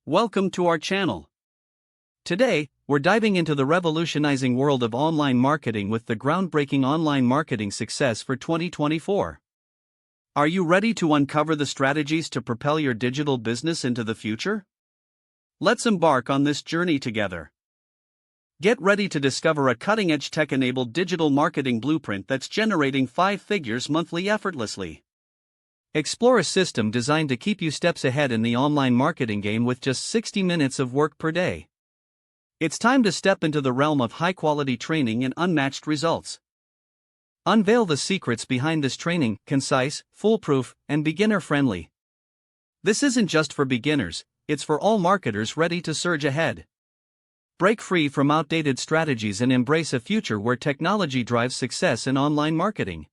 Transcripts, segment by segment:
Welcome to our channel. Today, we're diving into the revolutionizing world of online marketing with the groundbreaking online marketing success for 2024. Are you ready to uncover the strategies to propel your digital business into the future? Let's embark on this journey together. Get ready to discover a cutting-edge tech-enabled digital marketing blueprint that's generating 5 figures monthly effortlessly. Explore a system designed to keep you steps ahead in the online marketing game with just 60 minutes of work per day. It's time to step into the realm of high-quality training and unmatched results. Unveil the secrets behind this training: concise, foolproof, and beginner-friendly. This isn't just for beginners, it's for all marketers ready to surge ahead. Break free from outdated strategies and embrace a future where technology drives success in online marketing.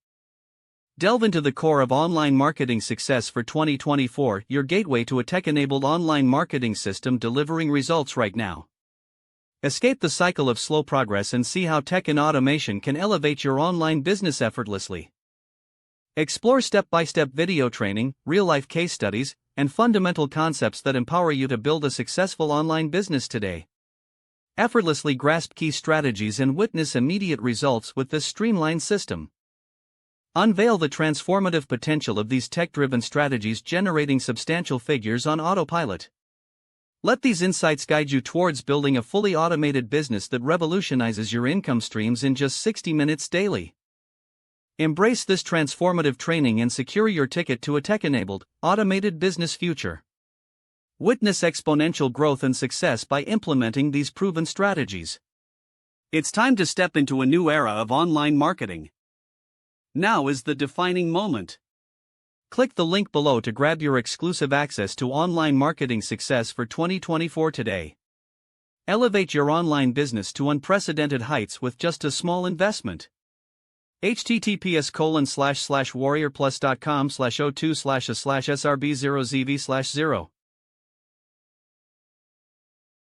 Delve into the core of online marketing success for 2024, your gateway to a tech-enabled online marketing system delivering results right now. Escape the cycle of slow progress and see how tech and automation can elevate your online business effortlessly. Explore step-by-step video training, real-life case studies, and fundamental concepts that empower you to build a successful online business today. Effortlessly grasp key strategies and witness immediate results with this streamlined system. Unveil the transformative potential of these tech-driven strategies, generating substantial figures on autopilot. Let these insights guide you towards building a fully automated business that revolutionizes your income streams in just 60 minutes daily. Embrace this transformative training and secure your ticket to a tech-enabled, automated business future. Witness exponential growth and success by implementing these proven strategies. It's time to step into a new era of online marketing. Now is the defining moment. Click the link below to grab your exclusive access to online marketing success for 2024 today. Elevate your online business to unprecedented heights with just a small investment. https://warriorplus.com/02/a/SRB0ZV/0